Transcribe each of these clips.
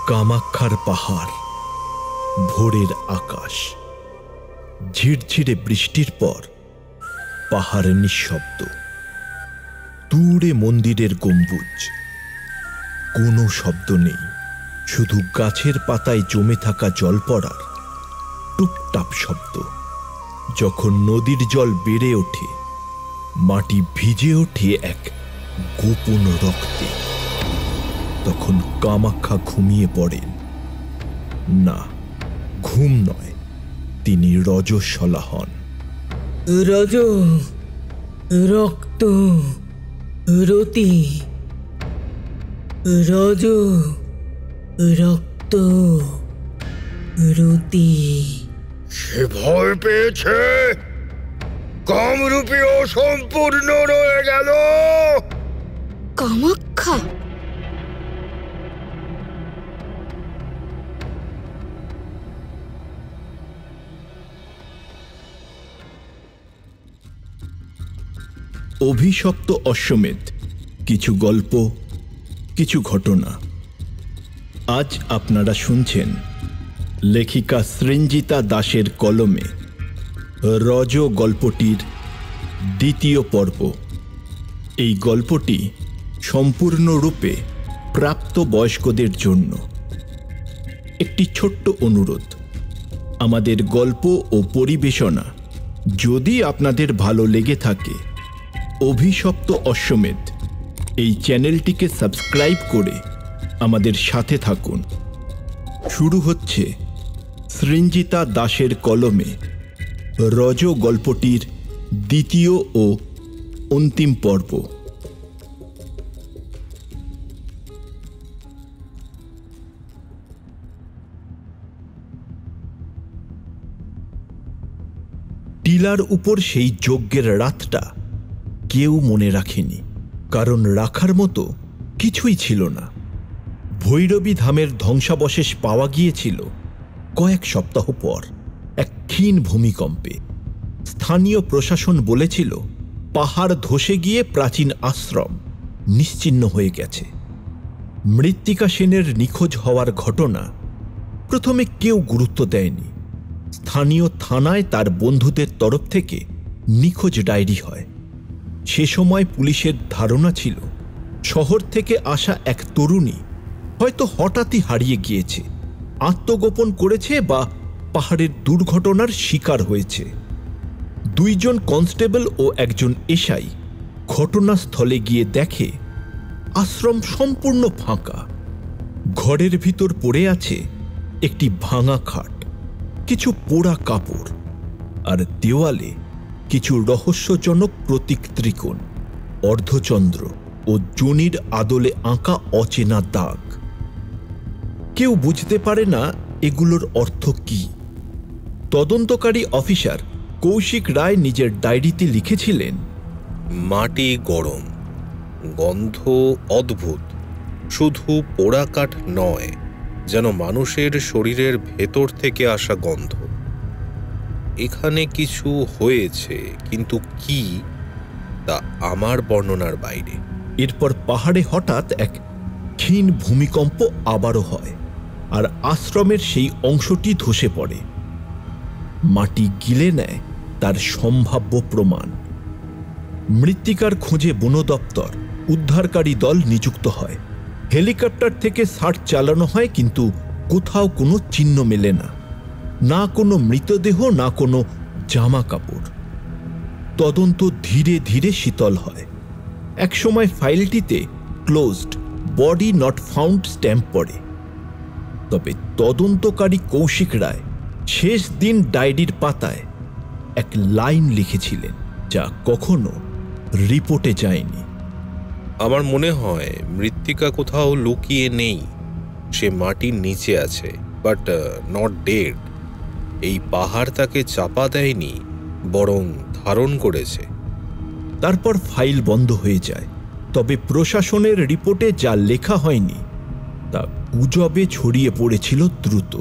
কামাখ্যার পাহাড়, ভোরের আকাশ, ঝিরঝিরে বৃষ্টির পর পাহাড়ে নিঃশব্দ। দূরে মন্দিরের গম্বুজ, কোনো শব্দ নেই, শুধু গাছের পাতায় জমে থাকা জল পড়ার টুপটাপ শব্দ। যখন নদীর জল বেড়ে ওঠে, মাটি ভিজে ওঠে এক গোপন রক্তে, তখন কামাখ্যা ঘুমিয়ে পড়েন। না, ঘুম নয়, তিনি রজস্বলা হন। রজ, রক্ত, রতি, রজ, রক্ত, রতি। সে ভয় পেয়েছে, কামরূপী অসম্পূর্ণ রয়ে গেল। কামাখ্যা? অভিশপ্ত অশ্বমেধ, কিছু গল্প, কিছু ঘটনা। আজ আপনারা শুনছেন লেখিকা সৃঞ্জিতা দাসের কলমে রজ গল্পটির দ্বিতীয় পর্ব। এই গল্পটি সম্পূর্ণরূপে প্রাপ্তবয়স্কদের জন্য। একটি ছোট্ট অনুরোধ, আমাদের গল্প ও পরিবেশনা যদি আপনাদের ভালো লেগে থাকে, অভিশপ্ত অশ্বমেধ এই চ্যানেলটিকে সাবস্ক্রাইব করে আমাদের সাথে থাকুন। শুরু হচ্ছে সৃঞ্জিতা দাসের কলমে রজ গল্পটির দ্বিতীয় ও অন্তিম পর্ব। টিলার উপর সেই যজ্ঞের রাতটা কেউ মনে রাখেনি, কারণ রাখার মতো কিছুই ছিল না। ভৈরবী ধামের ধ্বংসাবশেষ পাওয়া গিয়েছিল কয়েক সপ্তাহ পর এক ক্ষীণ ভূমিকম্পে। স্থানীয় প্রশাসন বলেছিল পাহাড় ধসে গিয়ে প্রাচীন আশ্রম নিশ্চিহ্ন হয়ে গেছে। মৃত্তিকা সেনের নিখোঁজ হওয়ার ঘটনা প্রথমে কেউ গুরুত্ব দেয়নি। স্থানীয় থানায় তার বন্ধুদের তরফ থেকে নিখোঁজ ডায়েরি হয়। সে সময় পুলিশের ধারণা ছিল শহর থেকে আসা এক তরুণী হয়তো হঠাৎই হারিয়ে গিয়েছে, আত্মগোপন করেছে বা পাহাড়ের দুর্ঘটনার শিকার হয়েছে। 2 জন কনস্টেবল ও একজন এসআই ঘটনাস্থলে গিয়ে দেখে আশ্রম সম্পূর্ণ ফাঁকা। ঘরের ভিতর পড়ে আছে একটি ভাঙা খাট, কিছু পোড়া কাপড়, আর দেওয়ালে কিছু রহস্যজনক প্রতীক, ত্রিকোণ, অর্ধচন্দ্র ও যোনির আদলে আঁকা অচেনা দাগ। কেউ বুঝতে পারে না এগুলোর অর্থ কি। তদন্তকারী অফিসার কৌশিক রায় নিজের ডায়েরিতে লিখেছিলেন, মাটি গরম, গন্ধ অদ্ভুত, শুধু পোড়া কাঠ নয়, যেন মানুষের শরীরের ভেতর থেকে আসা গন্ধ। এখানে কিছু হয়েছে, কিন্তু কি তা আমার বর্ণনার বাইরে। এরপর পাহাড়ে হঠাৎ এক ক্ষীণ ভূমিকম্প আবারও হয়, আর আশ্রমের সেই অংশটি ধসে পড়ে। মাটি গিলে নেয় তার সম্ভাব্য প্রমাণ। মৃত্তিকার খোঁজে বন দপ্তর, উদ্ধারকারী দল নিযুক্ত হয়। হেলিকপ্টার থেকে সার্চ চালানো হয়, কিন্তু কোথাও কোনো চিহ্ন মেলে না, না কোনো মৃতদেহ, না কোনো জামা কাপড়। তদন্ত ধীরে ধীরে শীতল হয়। একসময় ফাইলটিতে closed, body not found stamp পড়ে। তবে তদন্তকারী কৌশিক রায় শেষ দিন ডায়েরির পাতায় এক লাইন লিখেছিলেন, যা কখনো রিপোর্টে যায়নি। আমার মনে হয় মৃত্তিকা কোথাও লুকিয়ে নেই, সে মাটির নিচে আছে, বাট নট ডেড। এই পাহাড় তাকে চাপা দেয়নি, বরং ধারণ করেছে। তারপর ফাইল বন্ধ হয়ে যায়। তবে প্রশাসনের রিপোর্টে যা লেখা হয়নি তা গুজবে ছড়িয়ে পড়েছিল দ্রুত।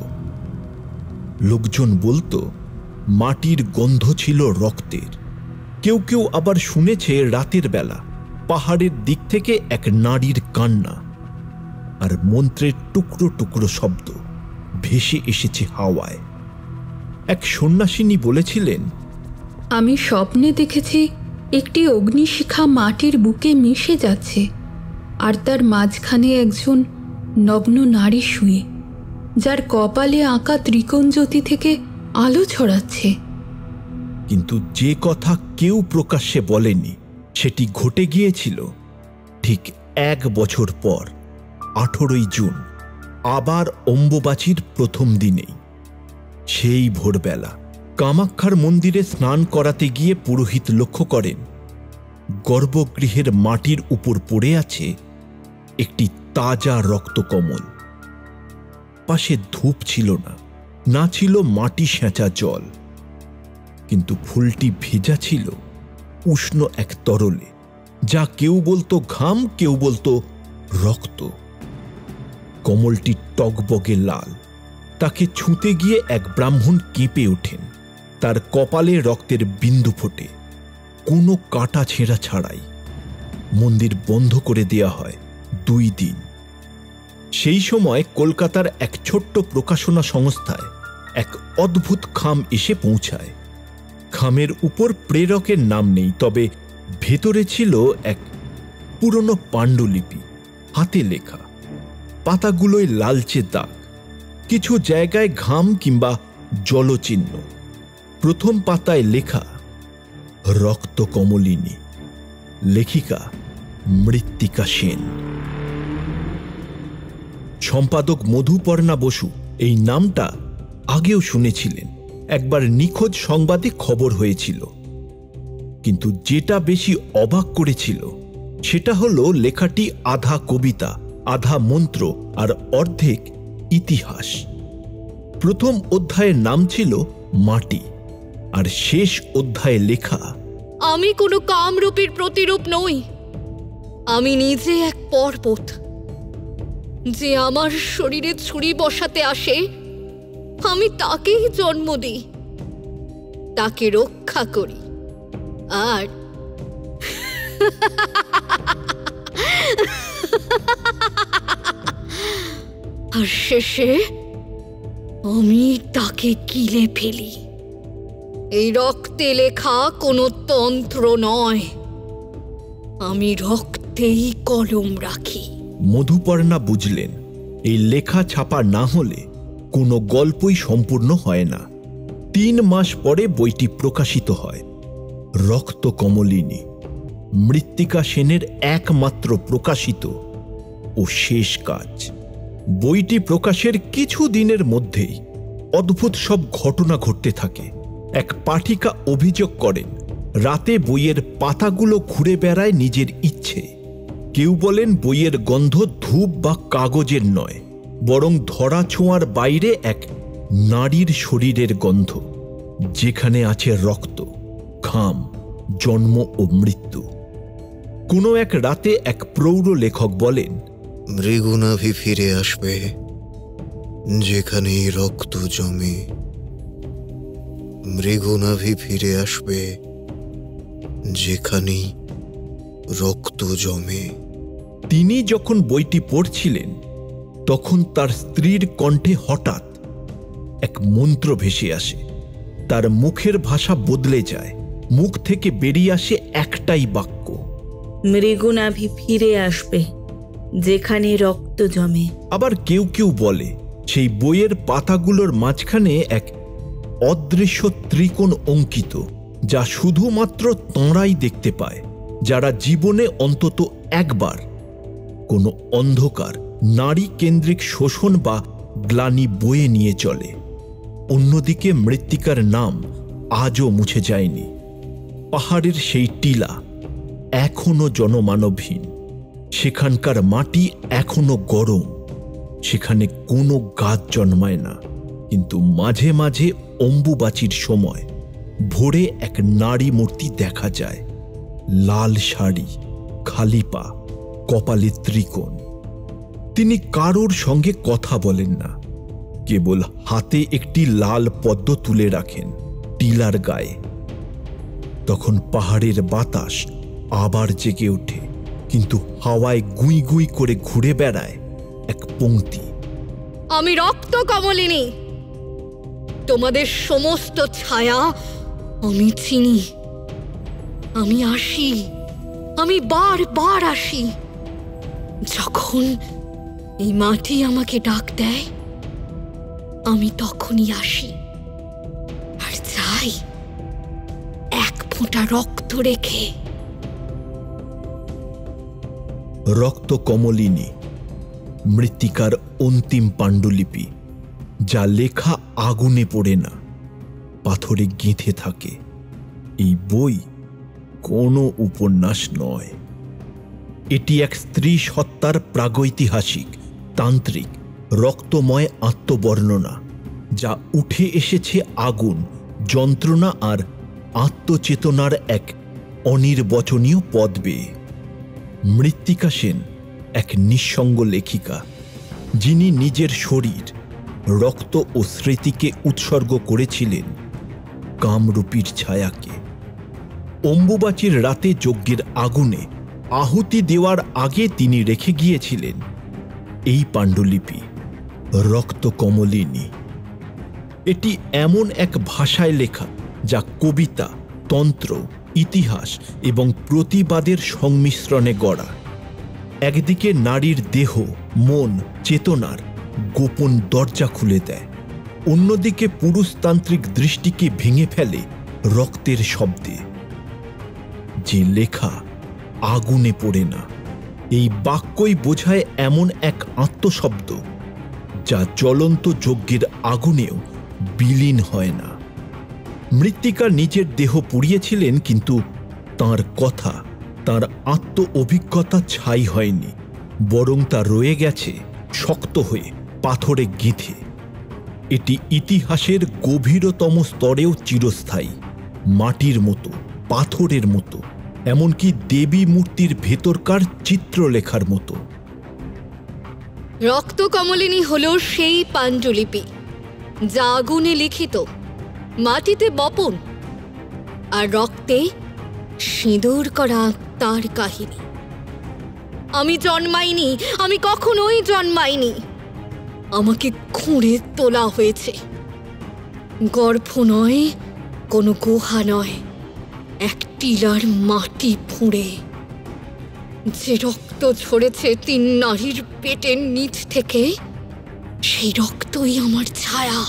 লোকজন বলতো মাটির গন্ধ ছিল রক্তের। কেউ কেউ আবার শুনেছে রাতের বেলা পাহাড়ের দিক থেকে এক নারীর কান্না। আর মন্ত্রের টুকরো টুকরো শব্দ ভেসে এসেছে হাওয়ায়। এক সন্ন্যাসিনী বলেছিলেন, আমি স্বপ্নে দেখেছি একটি অগ্নিশিখা মাটির বুকে মিশে যাচ্ছে, আর তার মাঝখানে একজন নগ্ন নারী শুয়ে, যার কপালে আঁকা ত্রিকোণ জ্যোতি থেকে আলো ছড়াচ্ছে। কিন্তু যে কথা কেউ প্রকাশ্যে বলেনি সেটি ঘটে গিয়েছিল ঠিক 1 বছর পর 18ই জুন, আবার অম্বুবাচীর প্রথম দিনেই। সেই ভোরবেলা কামাখ্যার মন্দিরে স্নান করাতে গিয়ে পুরোহিত লক্ষ্য করেন গর্ভগৃহের মাটির উপর পড়ে আছে একটি তাজা রক্তকমল। পাশে ধূপ ছিল না, না ছিল মাটি সেঁচা জল, কিন্তু ফুলটি ভেজা ছিল উষ্ণ এক তরলে, যা কেউ বলতো ঘাম, কেউ বলতো রক্ত। কমলটি টগবগে লাল। তাকে ছুঁতে গিয়ে এক ব্রাহ্মণ কেঁপে ওঠেন। তার কপালে রক্তের বিন্দু ফোটে, কোনো কাটা ছেঁড়া ছাড়াই। মন্দির বন্ধ করে দেয়া হয় 2 দিন। সেই সময় কলকাতার এক ছোট্ট প্রকাশনা সংস্থায় এক অদ্ভুত খাম এসে পৌঁছায়। খামের উপর প্রেরকের নাম নেই, তবে ভেতরে ছিল এক পুরনো পাণ্ডুলিপি, হাতে লেখা। পাতাগুলোয় লালচে দাগ, কিছু জায়গায় ঘাম কিংবা জলচিহ্ন। প্রথম পাতায় লেখা রক্তকমলিনী, লেখিকা মৃত্তিকা সেন। সম্পাদক মধুপর্ণা বসু এই নামটা আগেও শুনেছিলেন, একবার নিখোঁজ সংবাদে খবর হয়েছিল। কিন্তু যেটা বেশি অবাক করেছিল সেটা হলো লেখাটি আধা কবিতা, আধা মন্ত্র আর অর্ধেক ইতিহাস। প্রথম অধ্যায়ের নাম ছিল মাটি, আর শেষ অধ্যায়ে লেখা, আমি কোনো কামরূপীর প্রতিরূপ নই। আমি নিজে এক পর্বত, যে আমার শরীরে ছুরি বসাতে আসে আমি তাকেই জন্ম দিই, তাকে রক্ষা করি, আর আর শেষে আমি তাকে গিলে ফেলি। এই রক্তে লেখা কোনো তন্ত্র নয়, আমি রক্তেই কলম রাখি। মধুপর্ণা বুঝলেন এই লেখা ছাপা না হলে কোনো গল্পই সম্পূর্ণ হয় না। 3 মাস পরে বইটি প্রকাশিত হয়। রক্তকমলিনী, মৃত্তিকা সেনের একমাত্র প্রকাশিত ও শেষ কাজ। বইটি প্রকাশের কিছু দিনের মধ্যেই অদ্ভুত সব ঘটনা ঘটতে থাকে। এক পাঠিকা অভিযোগ করেন রাতে বইয়ের পাতাগুলো ঘুরে বেড়ায় নিজের ইচ্ছে। কেউ বলেন বইয়ের গন্ধ ধূপ বা কাগজের নয়, বরং ধরা ছোঁয়ার বাইরে এক নারীর শরীরের গন্ধ, যেখানে আছে রক্ত, ঘাম, জন্ম ও মৃত্যু। কোনো এক রাতে এক প্রৌঢ় লেখক বলেন, মৃগুনাভি ফিরে আসবে যেখানে রক্ত জমে, মৃগুনাভি ফিরে আসবে যেখানে রক্ত জমে। তিনি যখন বইটি পড়ছিলেন তখন তার স্ত্রীর কণ্ঠে হঠাৎ এক মন্ত্র ভেসে আসে। তার মুখের ভাষা বদলে যায়, মুখ থেকে বেরিয়ে আসে একটাই বাক্য, মৃগুনাভি ফিরে আসবে যেখানে রক্ত জমে। আবার কেউ কেউ বলে সেই বইয়ের পাতাগুলোর মাঝখানে এক অদৃশ্য ত্রিকোণ অঙ্কিত, যা শুধুমাত্র তাঁরাই দেখতে পায়, যারা জীবনে অন্তত একবার কোনো অন্ধকার নারী কেন্দ্রিক শোষণ বা গ্লানি বয়ে নিয়ে চলে। অন্যদিকে মৃত্তিকার নাম আজও মুছে যায়নি। পাহাড়ের সেই টিলা এখনো জনমানবহীন, সেখানকার মাটি এখনো গরম, সেখানে কোনো গাছ জন্মায় না। কিন্তু মাঝে মাঝে অম্বুবাচীর সময় ভোরে এক নারী মূর্তি দেখা যায়, লাল শাড়ি, খালি পা, কপালে ত্রিকোণ। তিনি কারোর সঙ্গে কথা বলেন না, কেবল হাতে একটি লাল পদ্ম তুলে রাখেন টিলার গায়ে। তখন পাহাড়ের বাতাস আবার জেগে ওঠে, কিন্তু হাওয়ায় গুঁই গুঁই করে ঘুরে বেড়ায় এক পংক্তি। আমি রক্ত কমলিনী, তোমাদের সমস্ত ছায়া আমি চিনি। আমি আসি, আমি বারবার আসি। যখন এই মাটি আমাকে ডাক দেয় আমি তখনই আসি, আর যাই এক ফোঁটা রক্ত রেখে। রক্ত কমলিনী মৃত্তিকার অন্তিম পাণ্ডুলিপি, যা লেখা আগুনে পড়ে না, পাথরে গেঁথে থাকে। এই বই কোনো উপন্যাস নয়, এটি এক স্ত্রী সত্তার প্রাগৈতিহাসিক তান্ত্রিক রক্তময় আত্মবর্ণনা, যা উঠে এসেছে আগুন, যন্ত্রণা আর আত্মচেতনার এক অনির্বচনীয় পদ বেয়ে। মৃত্তিকা সেন এক নিঃসঙ্গ লেখিকা, যিনি নিজের শরীর, রক্ত ও স্মৃতিকে উৎসর্গ করেছিলেন কামরূপীর ছায়াকে। অম্বুবাচীর রাতে যজ্ঞের আগুনে আহুতি দেওয়ার আগে তিনি রেখে গিয়েছিলেন এই পাণ্ডুলিপি রক্ত কমলিনী। এটি এমন এক ভাষায় লেখা যা কবিতা, তন্ত্র, ইতিহাস এবং প্রতিবাদের সংমিশ্রণে গড়া। একদিকে নারীর দেহ, মন, চেতনার গোপন দরজা খুলে দেয়, অন্যদিকে পুরুষতান্ত্রিক দৃষ্টিকে ভেঙে ফেলে রক্তের শব্দে। যে লেখা আগুনে পড়ে না, এই বাক্যই বোঝায় এমন এক আত্মশব্দ যা জ্বলন্ত যজ্ঞের আগুনেও বিলীন হয় না। মৃত্তিকা নিজের দেহ পুড়িয়েছিলেন, কিন্তু তার কথা, তার আত্ম অভিজ্ঞতা ছাই হয়নি, বরং তা রয়ে গেছে শক্ত হয়ে, পাথরে গেঁথে। এটি ইতিহাসের গভীরতম স্তরেও চিরস্থায়ী, মাটির মতো, পাথরের মতো, এমনকি দেবী মূর্তির ভেতরকার চিত্রলেখার মতো। রক্ত কমলিনী হলো সেই পাণ্ডুলিপি যা আগুনে লিখিত, মাটিতে বপন আর রক্তে সিঁদুর করা তার কাহিনী। আমি জন্মাইনি, আমি কখনোই জন্মাইনি। আমাকে খুঁড়ে তোলা হয়েছে। গর্ভ নয়, কোনো গুহা নয়, এক টিলার মাটি ফুঁড়ে। যে রক্ত ঝরেছে 3 নারীর পেটের নিচ থেকে, সেই রক্তই আমার ছায়া।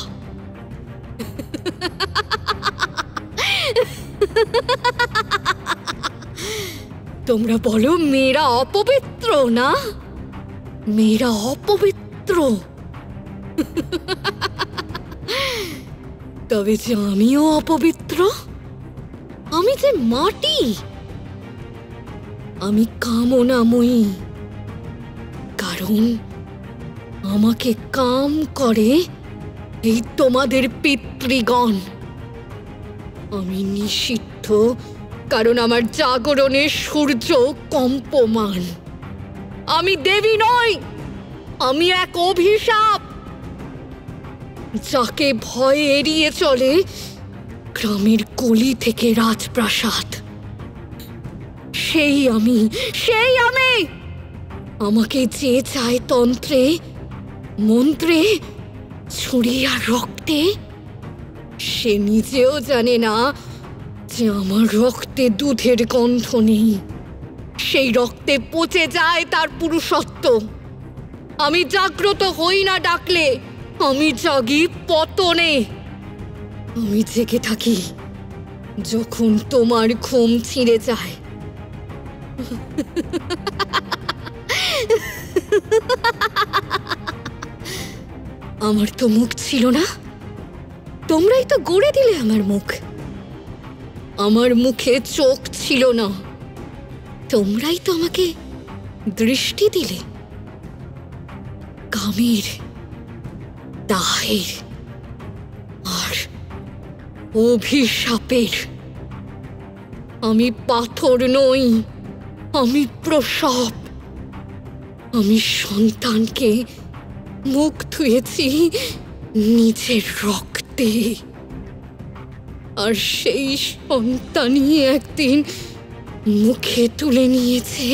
তোমরা বলো মেয়েরা অপবিত্র, না? মেয়েরা অপবিত্র। তবে যে আমিও অপবিত্র, আমি যে মাটি, আমি কামনাময়ী, কারণ আমাকে কাম করে এই তোমাদের পিতৃগণ। আমি নিষিদ্ধ, কারণ আমার জাগরণে সূর্য কম্পমান। আমি দেবী নই, আমি এক অভিশাপ, যাকে ভয়ে এড়িয়ে চলে গ্রামের গলি থেকে রাজপ্রাসাদ। সেই আমি, সেই আমি। আমাকে যে চায় তন্ত্রে, মন্ত্রে, ছুরি আর রক্তে, সে নিজেও জানে না যে আমার রক্তে দুধের গন্ধ নেই। সেই রক্তে পচে যায় তার পুরুষত্ব। আমি জাগ্রত হই না ডাকলে, আমি জাগি পতনে। আমি জেগে থাকি যখন তোমার ঘুম ছিঁড়ে যায়। আমার তো মুখ ছিল না, তোমরাই তো গড়ে দিলে আমার মুখ। আমার মুখে চোখ ছিল না, তোমরাই তো আমাকে দৃষ্টি দিলে। কামের, দাহের আর অভিশাপের। আমি পাথর নই, আমি প্রসব। আমি সন্তানকে মুখ ধুয়েছি নিজের রক্তে, আর সেই সন্তানই একদিন মুখে তুলে নিয়েছে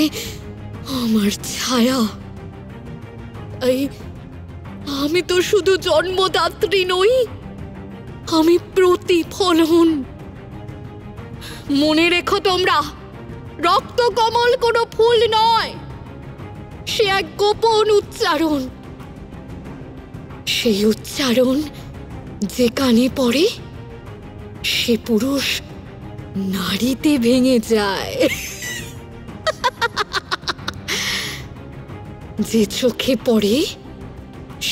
আমার ছায়া। আমি তো শুধু জন্মদাত্রী নই, আমি প্রতিফলন। মনে রেখো তোমরা, রক্ত কমল কোনো ফুল নয়, সে এক গোপন উচ্চারণ। সেই উচ্চারণ যে কানে পড়ে, সে পুরুষ নারীতে ভেঙে যায়। যে চোখে পড়ে,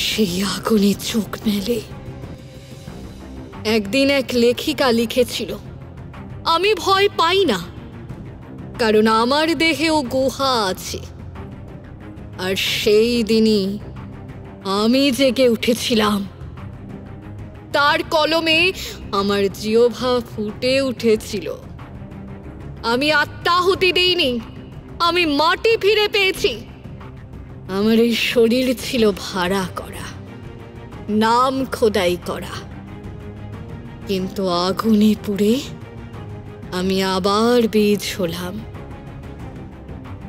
সেই আগুনে চোখ মেলে। একদিন এক লেখিকা লিখেছিল, আমি ভয় পাই না, কারণ আমার দেহেও গুহা আছে। আর সেই দিনই আমি জেগে উঠেছিলাম। তার কলমে আমার জিহ্বা ফুটে উঠেছিল। আমি আত্মাহুতি দিইনি, আমি মাটি ফিরে পেয়েছি। আমার এই শরীর ছিল ভাড়া করা, নাম খোদাই করা, কিন্তু আগুনে পুড়ে আমি আবার বীজ হলাম।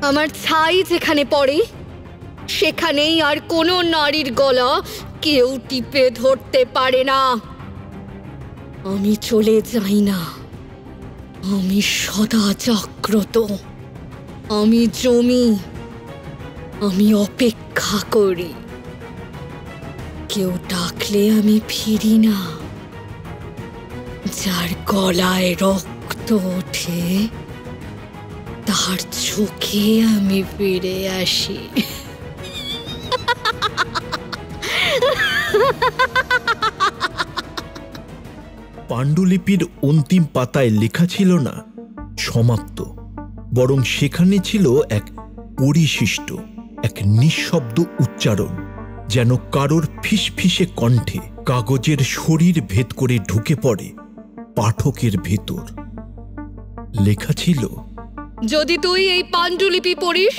আমার ছাই যেখানে পড়ে, সেখানেই আর কোনো নারীর গলা কেউ টিপে ধরতে পারে না। আমি চলে যাই না, আমি সদা জাগ্রত। আমি জমি, আমি অপেক্ষা করি। কেউ ডাকলে আমি ফিরি না। যার গলায় রক্ত ওঠে, তার চোখে আমি ফিরে আসি। পাণ্ডুলিপির অন্তিম পাতায় লেখা ছিল না সমাপ্ত, বরং সেখানে ছিল এক পরিশিষ্ট, এক নিঃশব্দ উচ্চারণ, যেন কারোর ফিসফিসে কণ্ঠে কাগজের শরীর ভেদ করে ঢুকে পড়ে পাঠকের ভেতর। লেখা ছিল, যদি তুই এই পাণ্ডুলিপি পড়িস,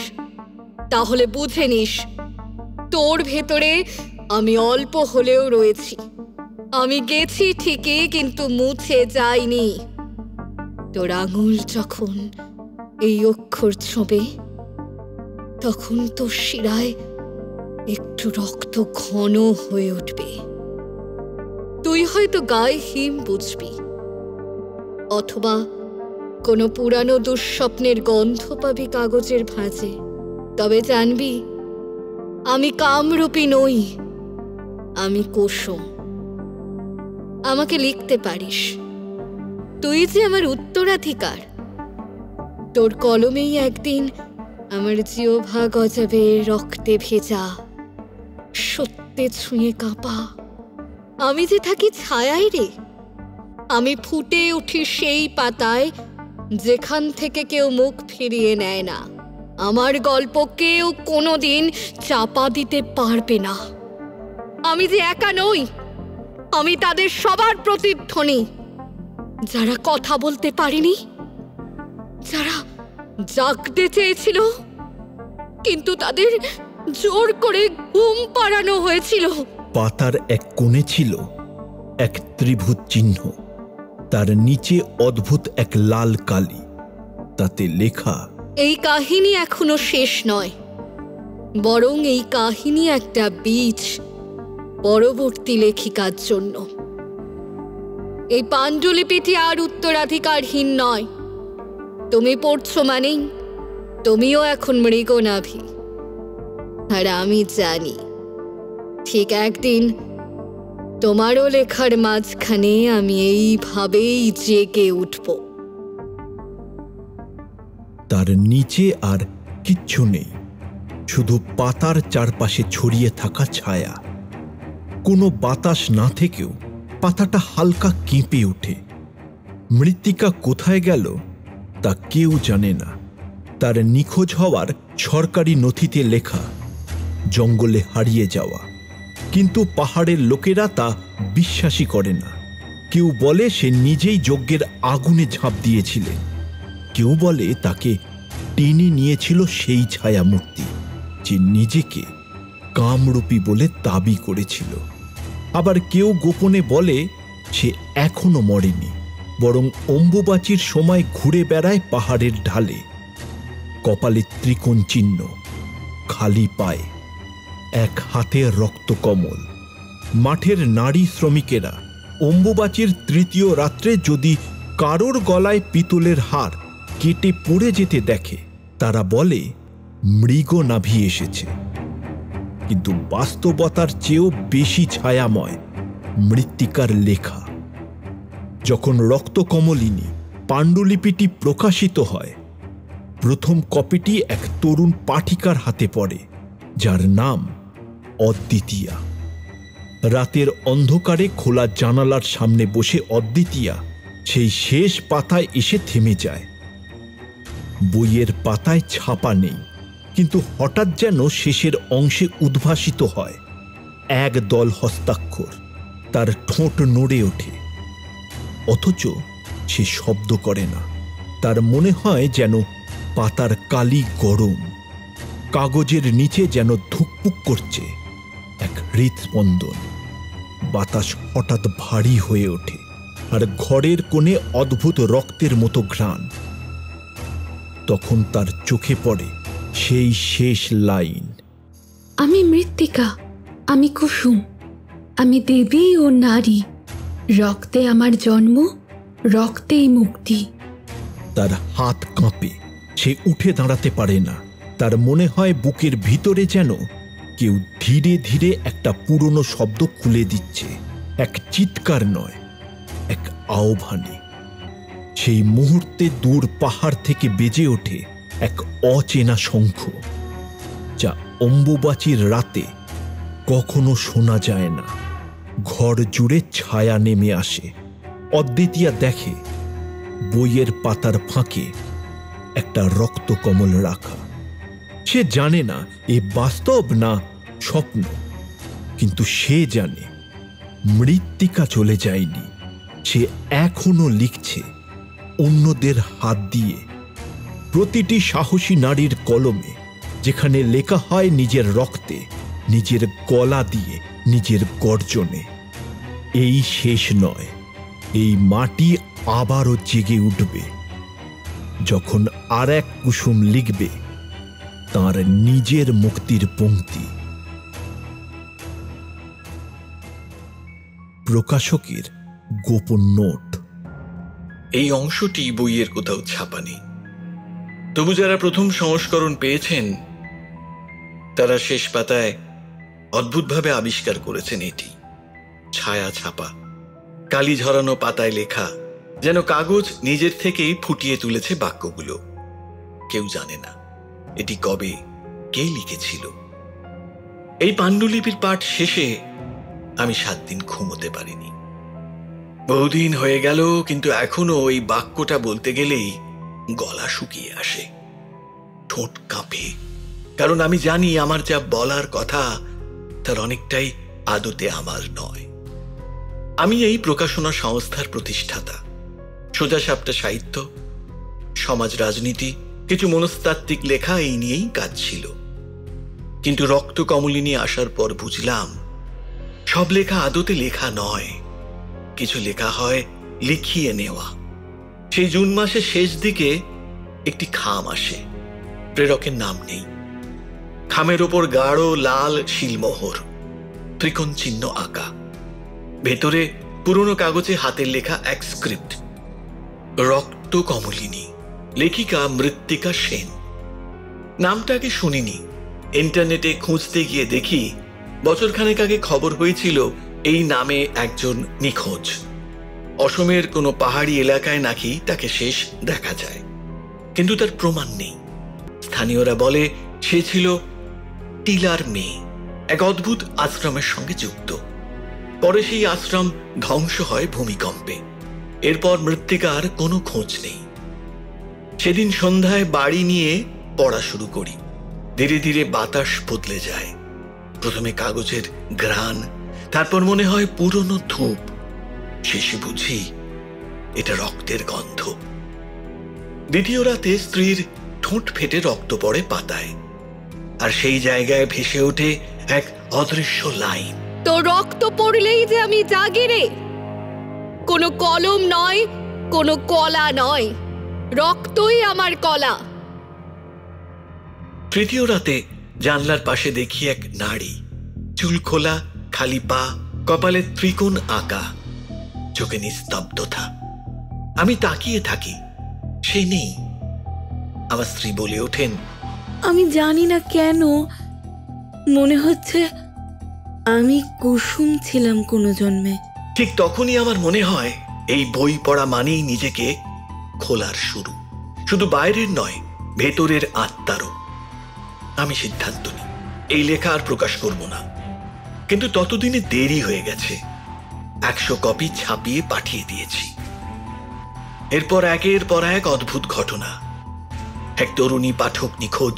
তাহলে বুঝে নিস তোর ভেতরে আমি অল্প হলেও রয়েছি। আমি গেছি ঠিকই, কিন্তু মুছে যাইনি। তোর আঙুল যখন এই অক্ষর ছোঁবে, তখন তোর শিরায় একটু রক্ত ঘন হয়ে উঠবে। তুই হয়তো গায়ে হিম বুঝবি, অথবা কোনো পুরানো দুঃস্বপ্নের গন্ধ পাবি কাগজের ভাঁজে। তবে জানবি, আমি কামরূপী নই, আমি কুসুম। আমাকে লিখতে পারিস, তুই যে আমার উত্তরাধিকার। তোর কলমেই একদিন আমার জিহ্বা গজাবে রক্তে ভেজা, সত্যে ছুঁয়ে কাঁপা। আমি যে থাকি ছায়ায় রে, আমি ফুটে উঠি সেই পাতায় যেখান থেকে কেউ মুখ ফিরিয়ে নেয় না। আমার গল্প কেউ কোনোদিন চাপা দিতে পারবে না। আমি যে একা নই, আমি তাদের সবার প্রতিধ্বনি, যারা কথা বলতে পারেনি, যারা জাগতে চেয়েছিল কিন্তু তাদের জোর করে ঘুম পাড়ানো হয়েছিল। পাতার এক কোণে ছিল এক ত্রিভুজ চিহ্ন, তার নিচে অদ্ভুত এক লাল কালি, তাতে লেখা, এই কাহিনী এখনো শেষ নয়, বরং এই কাহিনী একটা বীজ পরবর্তী লেখিকার জন্য। এই পাণ্ডুলিপিটি আর উত্তরাধিকারহীন নয়। তুমি পড়ছো মানেই তুমিও এখন মৃগনাভি। আর আমি জানি, ঠিক একদিন তোমারও লেখার মাঝখানে আমি এইভাবেই জেগে উঠব। তার নিচে আর কিচ্ছু নেই, শুধু পাতার চারপাশে ছড়িয়ে থাকা ছায়া। কোনো বাতাস না থেকেও পাতাটা হালকা কেঁপে ওঠে। মৃত্তিকা কোথায় গেল তা কেউ জানে না। তার নিখোঁজ হওয়ার সরকারি নথিতে লেখা জঙ্গলে হারিয়ে যাওয়া, কিন্তু পাহাড়ের লোকেরা তা বিশ্বাসই করে না। কেউ বলে সে নিজেই যজ্ঞের আগুনে ঝাঁপ দিয়েছিলেন, কেউ বলে তাকে টেনে নিয়েছিল সেই ছায়ামূর্তি যে নিজেকে কামরূপী বলে দাবি করেছিল। আবার কেউ গোপনে বলে সে এখনো মরেনি, বরং অম্বুবাচীর সময় ঘুরে বেড়ায় পাহাড়ের ঢালে, কপালে ত্রিকোণ চিহ্ন, খালি পায়ে। এক হাতের রক্তকমল। মাঠের নারী শ্রমিকেরা অম্বুবাচীর তৃতীয় রাত্রে যদি কারোর গলায় পিতলের হার কেটে পড়ে যেতে দেখে, তারা বলে মৃগনাভি এসেছে। কিন্তু বাস্তবতার চেয়েও বেশি ছায়াময় মৃত্তিকার লেখা। যখন রক্তকমলিনী পাণ্ডুলিপিটি প্রকাশিত হয়, প্রথম কপিটি এক তরুণ পাঠিকার হাতে পড়ে, যার নাম অদ্বিতীয়া। রাতের অন্ধকারে খোলা জানালার সামনে বসে অদ্বিতীয়া সেই শেষ পাতায় এসে থেমে যায়। বইয়ের পাতায় ছাপা নেই, কিন্তু হঠাৎ যেন শেষের অংশে উদ্ভাসিত হয় এক দল হস্তাক্ষর। তার ঠোঁট নড়ে ওঠে, অথচ সে শব্দ করে না। তার মনে হয় যেন পাতার কালি গরম, কাগজের নিচে যেন ধুকপুক করছে এক হৃৎস্পন্দন। বাতাস হঠাৎ ভারী হয়ে ওঠে, আর ঘরের কোণে অদ্ভুত রক্তের মতো ঘ্রাণ। তখন তার চোখে পড়ে সেই শেষ লাইন, আমি মৃত্তিকা, আমি কুসুম, আমি দেবী ও নারী, রক্তে আমার জন্ম, রক্তেই মুক্তি। তার হাত কাঁপে, সে উঠে দাঁড়াতে পারে না। তার মনে হয় বুকের ভিতরে যেন কেউ ধীরে ধীরে একটা পুরনো শব্দ খুলে দিচ্ছে, এক চিৎকার নয়, এক আহ্বানে। সেই মুহূর্তে দূর পাহাড় থেকে বেজে ওঠে এক অচেনা শঙ্খ, যা অম্বুবাচীর রাতে কখনো শোনা যায় না। ঘর জুড়ে ছায়া নেমে আসে। অদ্বিতীয়া দেখে বইয়ের পাতার ফাঁকে একটা রক্তকমল রাখা। সে জানে না এ বাস্তব না স্বপ্ন, কিন্তু সে জানে মৃত্তিকা চলে যায়নি। সে এখনো লিখছে অন্যদের হাত দিয়ে, প্রতিটি সাহসী নারীর কলমে, যেখানে লেখা হয় নিজের রক্তে, নিজের গলা দিয়ে, নিজের গর্জনে। এই শেষ নয়, এই মাটি আবারও জেগে উঠবে যখন আর এক কুসুম লিখবে তার নিজের মুক্তির পংক্তি। প্রকাশকের গোপন নোট। এই অংশটি বইয়ের কোথাও ছাপা নেই, তবু যারা প্রথম সংস্করণ পেয়েছেন তারা শেষ পাতায় অদ্ভুতভাবে আবিষ্কার করেছেন এটি। ছায়া ছাপা, কালি ঝরানো পাতায় লেখা, যেন কাগজ নিজের থেকেই ফুটিয়ে তুলেছে বাক্যগুলো। কেউ জানে না এটি কবে, কে লিখেছিল। এই পাণ্ডুলিপির পাঠ শেষে আমি 7 দিন ঘুমোতে পারিনি। বহুদিন হয়ে গেল, কিন্তু এখনো ওই বাক্যটা বলতে গেলেই গলা শুকিয়ে আসে, ঠোঁট কাঁপে। কারণ আমি জানি আমার যা বলার কথা তার অনেকটাই আদতে আমার নয়। আমি এই প্রকাশনা সংস্থার প্রতিষ্ঠাতা। সোজাসাপটা সাহিত্য, সমাজ, রাজনীতি, কিছু মনস্তাত্ত্বিক লেখা, এই নিয়েই কাজ ছিল। কিন্তু রক্তকমলিনী আসার পর বুঝলাম সব লেখা আদতে লেখা নয়, কিছু লেখা হয় লিখিয়ে নেওয়া। সেই জুন মাসের শেষ দিকে একটি খাম আসে, প্রেরকের নাম নেই। খামের ওপর গাঢ় লাল শিলমোহর, ত্রিকোণ চিহ্ন আঁকা, ভেতরে পুরনো কাগজে হাতের লেখা এক স্ক্রিপ্ট, রক্তকমলিনী, লেখিকা মৃত্তিকা সেন। নামটাকে শুনিনি, ইন্টারনেটে খুঁজতে গিয়ে দেখি বছরখানেক আগে খবর হয়েছিল এই নামে একজন নিখোঁজ। অসমের কোনো পাহাড়ি এলাকায় নাকি তাকে শেষ দেখা যায়, কিন্তু তার প্রমাণ নেই। স্থানীয়রা বলে সে ছিল টিলার মেয়ে, এক অদ্ভুত আশ্রমের সঙ্গে যুক্ত। পরে সেই আশ্রম ধ্বংস হয় ভূমিকম্পে। এরপর মৃত্তিকার কোনো খোঁজ নেই। সেদিন সন্ধ্যায় বাড়ি নিয়ে পড়া শুরু করি। ধীরে ধীরে বাতাস বদলে যায়। প্রথমে কাগজের ঘ্রাণ, তারপর মনে হয় পুরনো ধূপ, শেষে বুঝি এটা রক্তের গন্ধ। দ্বিতীয় রাতে স্ত্রীর ঠোঁট ফেটে রক্ত পড়ে পাতায়, আর সেই জায়গায় ভেসে ওঠে এক অদৃশ্য লাইন, তো রক্ত পড়লেই যে আমি জাগি রে। কোনো কলম নয়, কোনো কলা নয়, রক্তই আমার কলা। তৃতীয় রাতে জানলার পাশে দেখি এক নারী, চুল খোলা, খালি পা, কপালে ত্রিকোণ আঁকা, চোখে নিস্তব্ধতা। আমি তাকিয়ে থাকি, সে নেই। আমার স্ত্রী বলে ওঠেন, আমি জানি না কেন মনে হচ্ছে আমি কুসুম ছিলাম কোনো জন্মে। ঠিক তখনই আমার মনে হয় এই বই পড়া মানেই নিজেকে খোলার শুরু, শুধু বাইরের নয়, ভেতরের আত্মারও। আমি সিদ্ধান্ত নিই এই লেখা আর প্রকাশ করব না, কিন্তু ততদিনে দেরি হয়ে গেছে। 100 কপি ছাপিয়ে পাঠিয়ে দিয়েছি। এরপর একের পর এক অদ্ভুত ঘটনা। এক তরুণী পাঠক নিখোঁজ,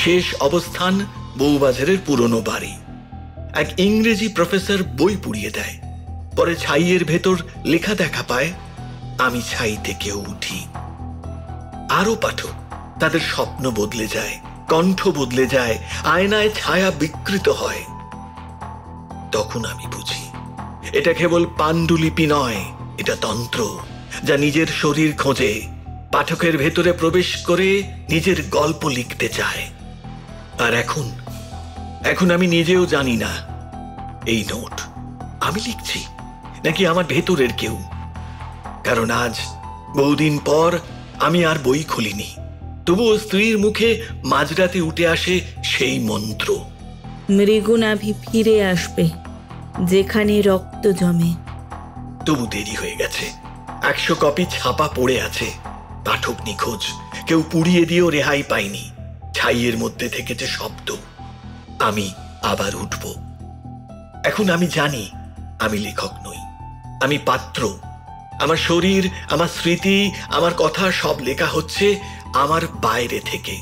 শেষ অবস্থান বউবাজারের পুরনো বাড়ি। এক ইংরেজি প্রফেসর বই পুড়িয়ে দেয়, পরে ছাইয়ের ভেতর লেখা দেখা পায়, আমি ছাই থেকেও উঠি। আরো পাঠক, তাদের স্বপ্ন বদলে যায়, কণ্ঠ বদলে যায়, আয়নায় ছায়া বিকৃত হয়। তখন আমি বুঝি এটা কেবল পাণ্ডুলিপি নয়, এটা তন্ত্র, যা নিজের শরীর খোঁজে, পাঠকের ভেতরে প্রবেশ করে নিজের গল্প লিখতে চায়। আর এখন আমি নিজেও জানি না এই নোট আমি লিখছি নাকি আমার ভেতরের কেউ। কারণ আজ বহুদিন পর আমি আর বই খুলিনি, তবুও স্ত্রীর মুখে মাঝরাতে উঠে আসে সেই মন্ত্র, মৃগুনাভি ফিরে আসবে যেখানে রক্ত জমে। তবু দেরি হয়ে গেছে। 100 কপি ছাপা পড়ে আছে, পাঠক নিখোঁজ, কেউ পুড়িয়ে দিয়েও রেহাই পায়নি। ছাইয়ের মধ্যে থেকেছে শব্দ, আমি আবার উঠব। এখন আমি জানি আমি লেখক নই, আমি পাত্র। আমার শরীর, আমার স্মৃতি, আমার কথা সব লেখা হচ্ছে আমার বাইরে থেকে।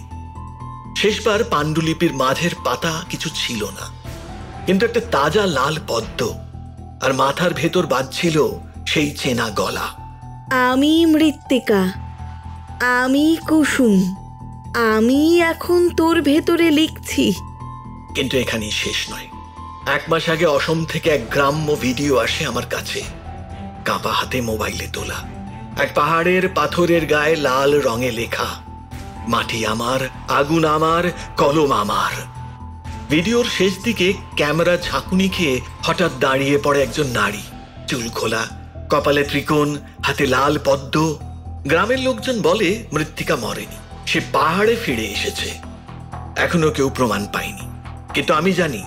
শেষবার পাণ্ডুলিপির মাঝের পাতা কিছু ছিল না, কিন্তু একটা তাজা লাল পদ্ম, আর মাথার ভেতর বাজছিল সেই চেনা গলা, আমি মৃত্তিকা, আমি কুসুম, আমি এখন তোর ভেতরে লিখছি। কিন্তু এখানেই শেষ নয়। 1 মাস আগে অসম থেকে এক গ্রাম্য ভিডিও আসে আমার কাছে, কাঁপা হাতে মোবাইলে তোলা। এক পাহাড়ের পাথরের গায়ে লাল রঙে লেখা, মাটি আমার, আগুন আমার, কলম আমার। ভিডিওর শেষ দিকে ক্যামেরা ঝাঁকুনি খেয়ে হঠাৎ দাঁড়িয়ে পড়ে একজন নারী, চুল খোলা, কপালে ত্রিকোণ, হাতে লাল পদ্ম। গ্রামের লোকজন বলে মৃত্তিকা মরেনি, সে পাহাড়ে ফিরে এসেছে। এখনো কেউ প্রমাণ পায়নি, কিন্তু আমি জানি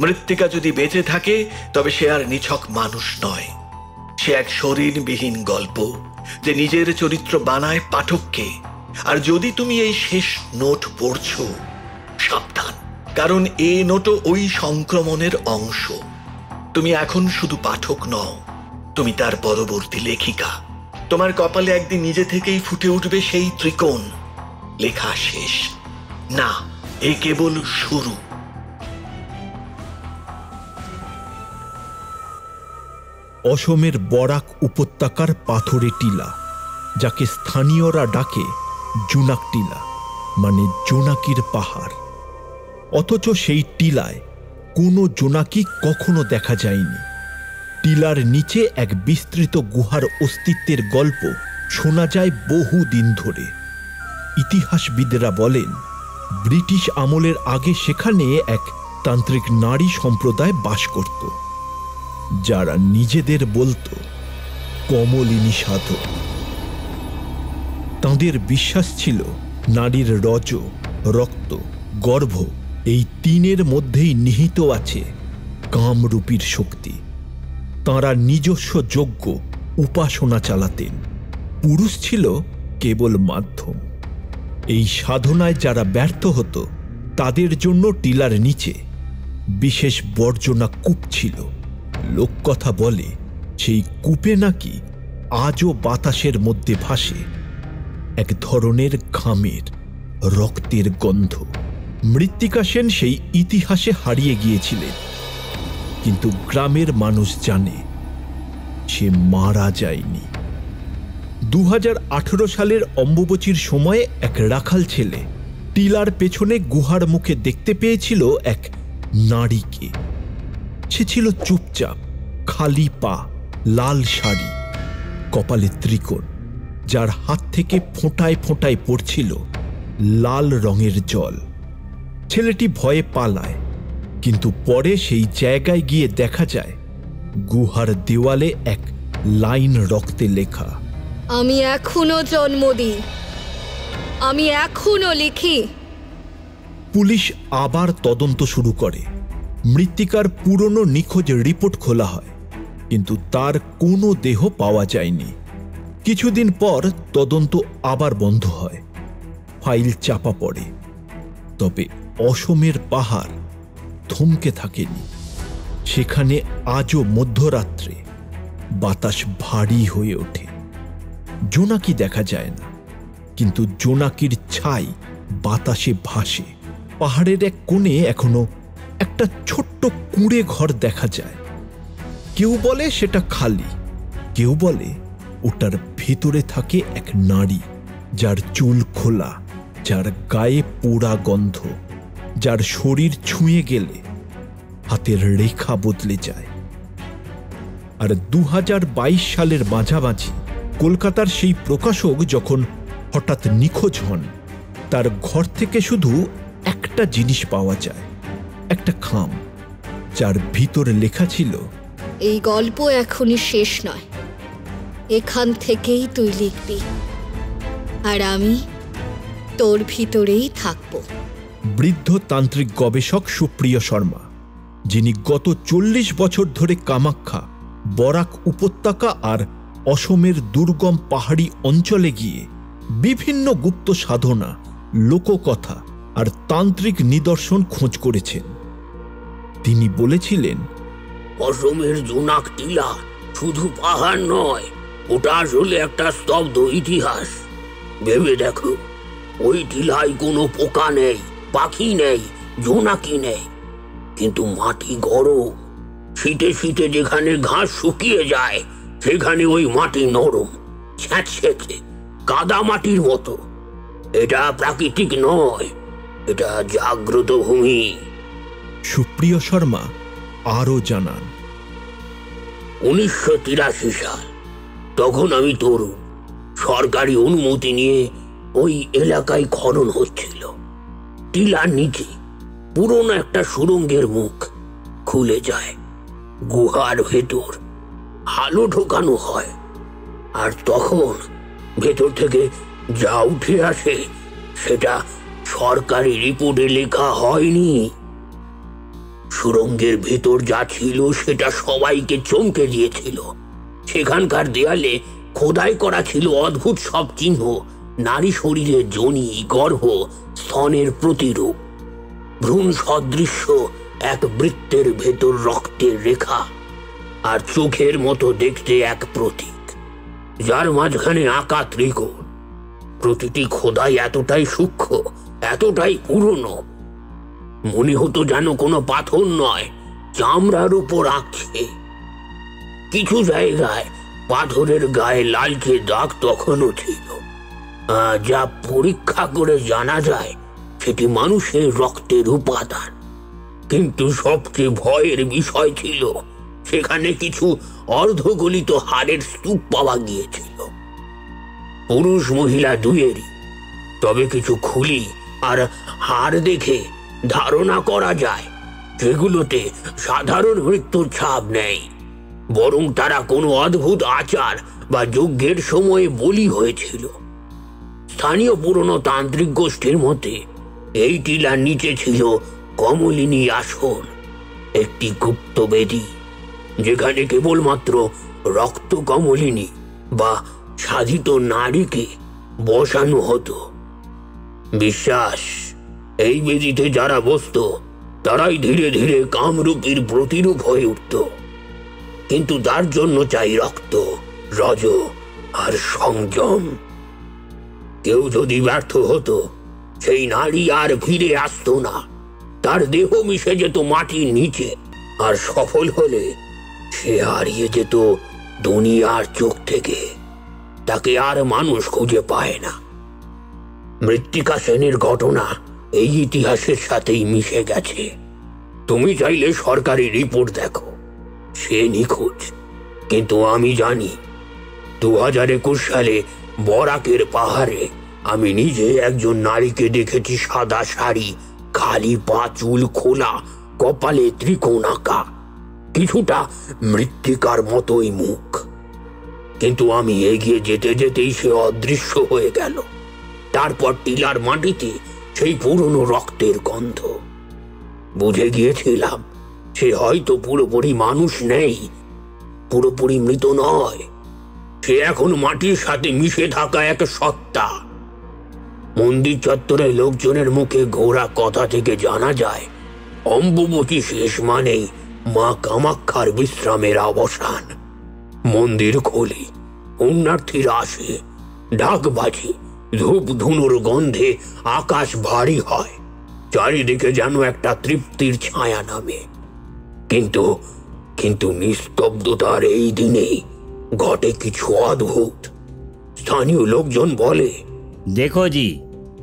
মৃত্তিকা যদি বেঁচে থাকে তবে সে আর নিছক মানুষ নয়, সে এক শরীরবিহীন গল্প, যে নিজের চরিত্র বানায় পাঠককে। আর যদি তুমি এই শেষ নোট পড়ছো, সাবধান, কারণ এই নোটও ওই সংক্রমণের অংশ। তুমি এখন শুধু পাঠক নও, তুমি তার পরবর্তী লেখিকা। তোমার কপালে একদিন নিজে থেকেই ফুটে উঠবে সেই ত্রিকোণ। লেখা শেষ না, এ কেবল শুরু। অসমের বরাক উপত্যকার পাথরে টিলা, যাকে স্থানীয়রা ডাকে জোনাক টিলা, মানে জোনাকির পাহাড়। অথচ সেই টিলায় কোনো জোনাকি কখনো দেখা যায়নি। টিলার নিচে এক বিস্তৃত গুহার অস্তিত্বের গল্প শোনা যায় বহু দিন ধরে। ইতিহাসবিদরা বলেন, ব্রিটিশ আমলের আগে সেখানে এক তান্ত্রিক নারী সম্প্রদায় বাস করত, যারা নিজেদের বলতো কমলিনী সাধক। তাঁদের বিশ্বাস ছিল নারীর রজ, রক্ত, গর্ভ এই তিনের মধ্যেই নিহিত আছে কামরূপীর শক্তি। তাঁরা নিজস্ব যজ্ঞ উপাসনা চালাতেন, পুরুষ ছিল কেবল মাধ্যম। এই সাধনায় যারা ব্যর্থ হতো তাদের জন্য টিলার নিচে বিশেষ বর্জনা কূপ ছিল। লোককথা বলে সেই কূপে নাকি আজও বাতাসের মধ্যে ভাসে এক ধরনের ঘামের, রক্তের গন্ধ। মৃত্তিকা সেন সেই ইতিহাসে হারিয়ে গিয়েছিলেন, কিন্তু গ্রামের মানুষ জানে সে মারা যায়নি। 2018 সালের অম্বুবচীর সময়ে এক রাখাল ছেলে টিলার পেছনে গুহার মুখে দেখতে পেয়েছিল এক নারীকে। সে ছিল চুপচাপ, খালি পা, লাল শাড়ি, কপালে ত্রিকোণ, যার হাত থেকে ফোঁটায় ফোঁটায় পড়ছিল লাল রঙের জল। ছেলেটি ভয়ে পালায়, কিন্তু পরে সেই জায়গায় গিয়ে দেখা যায় গুহার দেওয়ালে এক লাইন রক্তে লেখা, আমি এখনো জন্ম দিই, আমি এখনো লিখি। পুলিশ আবার তদন্ত শুরু করে। মৃত্তিকার পুরনো নিখোঁজ রিপোর্ট খোলা হয়, কিন্তু তার কোনো দেহ পাওয়া যায়নি। কিছুদিন পর তদন্ত আবার বন্ধ হয়, ফাইল চাপা পড়ে। তবে অসমের পাহাড় থমকে থাকেনি। সেখানে আজও মধ্যরাত্রে বাতাস ভারী হয়ে ওঠে। জোনাকি দেখা যায় না, কিন্তু জোনাকির ছাই বাতাসে ভাসে। পাহাড়ের এক কোণে এখনো একটা ছোট্ট কুঁড়ে ঘর দেখা যায়। কেউ বলে সেটা খালি, কেউ বলে ওটার ভেতরে থাকে এক নারী, যার চুল খোলা, যার গায়ে পোড়া গন্ধ, যার শরীর ছুঁয়ে গেলে হাতের রেখা বদলে যায়। আর 2022 সালের মাঝামাঝি কলকাতার সেই প্রকাশক যখন হঠাৎ নিখোঁজ হন, তার ঘর থেকে শুধু একটা জিনিস পাওয়া যায়, একটা খাম, যার ভিতরে লেখা ছিল, এই গল্প এখনই শেষ নয়, এখান থেকেই তুই লিখবি, আর আমি তোর ভিতরেই থাকব। বৃদ্ধ তান্ত্রিক গবেষক সুপ্রিয় শর্মা, যিনি গত 40 বছর ধরে কামাখ্যা, বরাক উপত্যকা আর অসমের দুর্গম পাহাড়ি অঞ্চলে গিয়ে বিভিন্ন গুপ্ত সাধনা, লোককথা আর তান্ত্রিক নিদর্শন খোঁজ করেছেন। তিনি বলেছিলেন, অসমের জোনাক টিলা শুধু পাহাড় নয়, ওটা আসলে একটা স্তব্ধ ইতিহাস। ভেবে দেখো, ওই টিলায় কোনো পোকা নেই, পাখি নেই, জোনাকি নেই, কিন্তু মাটি গরম। শীতে শীতে যেখানে ঘাস শুকিয়ে যায়, সেখানে ওই মাটি নরম, স্যাঁতসেঁতে, কাদা মাটির মতো। এটা প্রাকৃতিক নয়, এটা জাগ্রত ভূমি। সুপ্রিয় শর্মা আরও জানান, 1983 সাল, তখন আমি তরুণ। সরকারি অনুমতি নিয়ে ওই এলাকায় খনন হচ্ছিল। টিলার নিচে পুরনো একটা সুড়ঙ্গের মুখ খুলে যায়। গুহার ভেতর আলো ঢোকানো হয়, আর তখন ভেতর থেকে যা উঠে আসে সেটা সরকারি রিপোর্টে লেখা হয়নি। সুড়ঙ্গের ভেতর যা ছিল সেটা সবাইকে চমকে দিয়েছিল। সেখানকার দেয়ালে খোদাই করা ছিল অদ্ভুত সব চিহ্ন, নারী শরীরের যোনি, গর্ভ, স্তনের প্রতিরূপ, ভ্রূণ সদৃশ্য এক বৃত্তের ভেতর রক্তের রেখা, আর চোখের মতো দেখতে এক প্রতীক, যার মাঝখানে আঁকা ত্রিকোণ। প্রতিটি খোদাই এতটাই সূক্ষ্ম, এতটাই পুরনো, মনে হতো যেন কোনো পাথর নয়, চামড়ার উপর আঁকছে। কিছু জায়গায় পাথরের গায়ে লালচে দাগ তখনও ছিল, যা পরীক্ষা করে জানা যায় সেটি মানুষের রক্তের উপাদান। কিন্তু সবচেয়ে ভয়ের বিষয় ছিল সেখানে কিছু অর্ধগলিত হাড়ের স্তূপ পাওয়া গিয়েছিল, পুরুষ মহিলা দুয়েরই। তবে কিছু খুলি আর হাড় দেখে ধারণা করা যায় সেগুলোতে সাধারণ মৃত্যুর ছাপ নেই, বরং তারা কোনো অদ্ভুত আচার বা যজ্ঞের সময়ে বলি হয়েছিল। স্থানীয় পুরনো তান্ত্রিক গোষ্ঠীর মতে এই টিলার নিচে ছিল কমলিনী আসন, একটি গুপ্ত বেদী, যেখানে কেবলমাত্র রক্ত কমলিনী বা সাধিত নারীকে বসানো হতো। বিশ্বাস, এই বেদিতে যারা বসত তারাই ধীরে ধীরে কামরূপীর প্রতিরূপ হয়ে উঠত। কিন্তু তার জন্য চাই রক্ত, রজ আর সংযম। কেউ যদি ব্যর্থ হতো, সেই নারী আর ফিরে আসতো না, তার দেহ মিশে যেত মাটির নিচে। আর সফল হলে সে হারিয়ে যেত দুনিয়ার চোখ থেকে, তাকে আর মানুষ খুঁজে পায় না। মৃত্তিকা সেনের ঘটনা এই ইতিহাসের সাথেই মিশে গেছে। তুমি চাইলে সরকারি রিপোর্ট দেখো, সে নিখোঁজ। কিন্তু আমি জানি 2021 সালে বরাকের পাহাড়ে আমি নিজে একজন নারীকে দেখেছি, সাদা শাড়ি, খালি পা, চুল খোলা, কপালে ত্রিকোণ আঁকা, কিছুটা মৃত্তিকার মতোই মুখ। কিন্তু আমি এগিয়ে যেতে যেতেই সে অদৃশ্য হয়ে গেল। তারপর টিলার মাটিতে সেই পুরনো রক্তের গন্ধ। বুঝে গিয়েছিলাম সে হয়তো পুরোপুরি মানুষ নেই, পুরোপুরি মৃত নয়, সে এখন মাটির সাথে মিশে থাকা এক সত্তা। মন্দির চত্বরে লোকজনের মুখে ঘোরা কথা থেকে জানা যায় অম্বুবতী শেষ মানেই মা কামাক্ষার বিশ্রামের অবসান। মন্দির খোলে, পুণ্যার্থীরা আসে, ঢাক বাজে, ধূপ ধুনোর গন্ধে আকাশ ভারী হয়, চারিদিকে যেন একটা তৃপ্তির ছায়া নামে। কিন্তু কিন্তু নিস্তব্ধতার এই দিনেই ঘটে কিছু অদ্ভুত। স্থানীয় লোকজন বলে, देखो जी,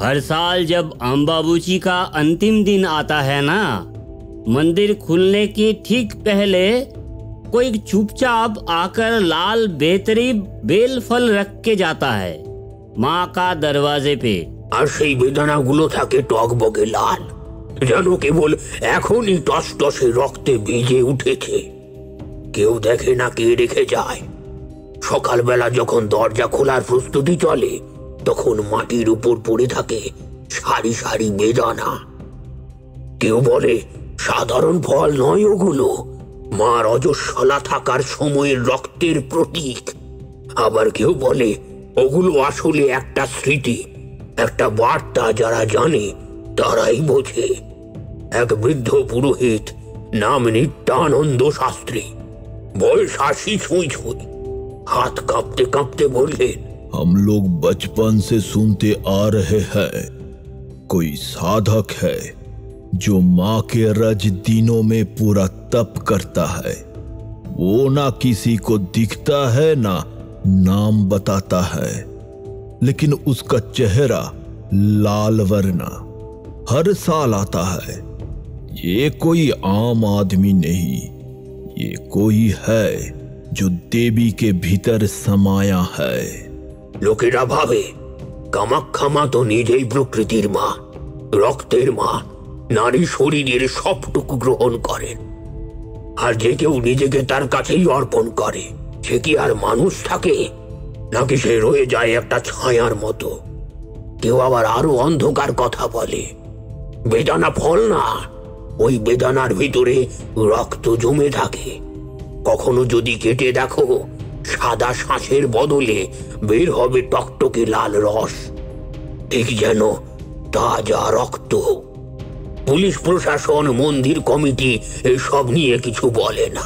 हर साल जब अम्बाबूची का अंतिम दिन आता है ना, मंदिर खुलने के ठीक पहले कोई चुपचाप आकर लाल बेतरी बेल फल रख के जाता है माँ का दरवाजे पे। আর সেই বেদানাগুলো থাকে টকবগে লাল, যেন কেবল এখনই টসটসে রক্তে ভিজে উঠেছে। কেউ দেখে না কে রেখে যায়। সকালবেলা যখন দরজা খোলার প্রস্তুতি চলে, তখন মাটির উপর পড়ে থাকে সারি সারি বেদানা। কেউ বলে সাধারণ ফল নয় ওগুলো, মার অজস্বলা থাকার সময়ের রক্তের প্রতীক। আবার কেউ বলে ওগুলো আসলে একটা স্মৃতি, একটা বার্তা। যারা জানে তারাই বোঝে। এক বৃদ্ধ পুরোহিত, নাম নিত্যানন্দ শাস্ত্রী, বয়স 80 ছুঁই ছুঁই, হাত কাঁপতে কাঁপতে বললেন, हम लोग बचपन से सुनते आ रहे हैं, कोई साधक है जो माँ के रज दिनों में पूरा तप करता है। वो ना किसी को दिखता है ना नाम बताता है, लेकिन उसका चेहरा लाल वरना हर साल आता है। ये कोई आम आदमी नहीं, ये कोई है जो देवी के भीतर समाया है। লোকেরা ভাবে কামাক্ষা মা তো নিজেই প্রকৃতির মা, রক্তের মা, নারী শরীরের সবটুকু গ্রহণ করেন। আর যে কেউ নিজেকে তার কাছেই অর্পণ করে, সে কি আর মানুষ থাকে, নাকি সে রয়ে যায় একটা ছায়ার মতো? কেউ আবার আরো অন্ধকার কথা বলে, বেদানা ফল না, ওই বেদানার ভিতরে রক্ত জমে থাকে। কখনো যদি কেটে দেখো, সাদা শাঁসের বদলে বের হবে টকটকে লাল রস, ঠিক যেন তাজা রক্ত। পুলিশ প্রশাসন, মন্দির কমিটি এসব নিয়ে কিছু বলে না,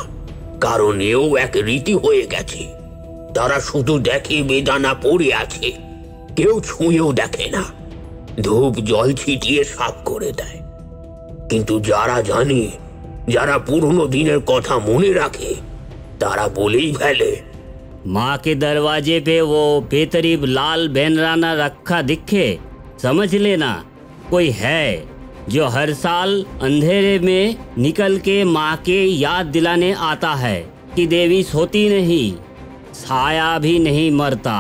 কারণ এও এক রীতি হয়ে গেছে। তারা শুধু দেখে বেদানা পড়ে আছে, কেউ ছুঁয়েও দেখে না, ধূপ জল ছিটিয়ে সাফ করে দেয়। কিন্তু যারা জানে, যারা পুরনো দিনের কথা মনে রাখে, তারা বলেই ফেলে, माँ के दरवाजे पे वो बेतरीब लाल बैनराना रखा दिखे, समझ लेना कोई है जो हर साल अंधेरे में निकल के माँ के याद दिलाने आता है कि देवी सोती नहीं, ছায়া भी नहीं मरता।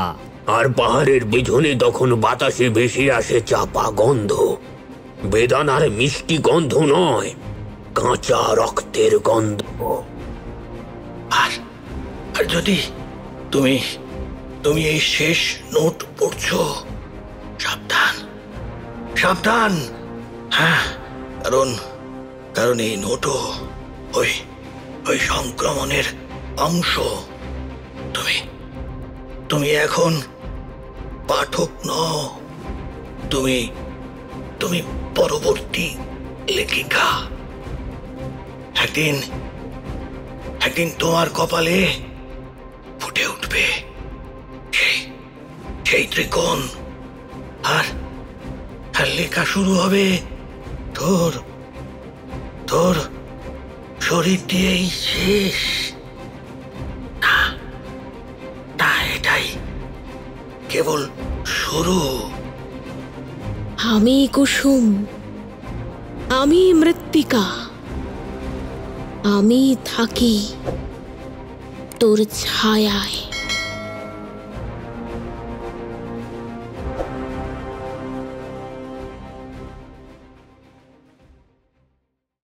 আর পাহাড়ের পেছনে তখন বাতাসে ভেসে আসে চাপা গন্ধ, বেদানার মিষ্টি গন্ধ নয়, কাঁচা রক্তের গন্ধ। আর আর যদি তুমি তুমি এই শেষ নোট পড়ছো, সাবধান সাবধান। হ্যাঁ, কারণ কারণ এই নোটও ওই ওই সংক্রমণের অংশ। তুমি তুমি এখন পাঠক নও, তুমি তুমি পরবর্তী লেখিকা। একদিন একদিন তোমার কপালে ফুটে উঠবে সেই ত্রিকোণ, আর লেখা শুরু হবে তোর তোর শরীর দিয়েই শেষ। না, এটাই কেবল শুরু। আমি কুসুম, আমি মৃত্তিকা, আমি থাকি তোর ছায়ায়।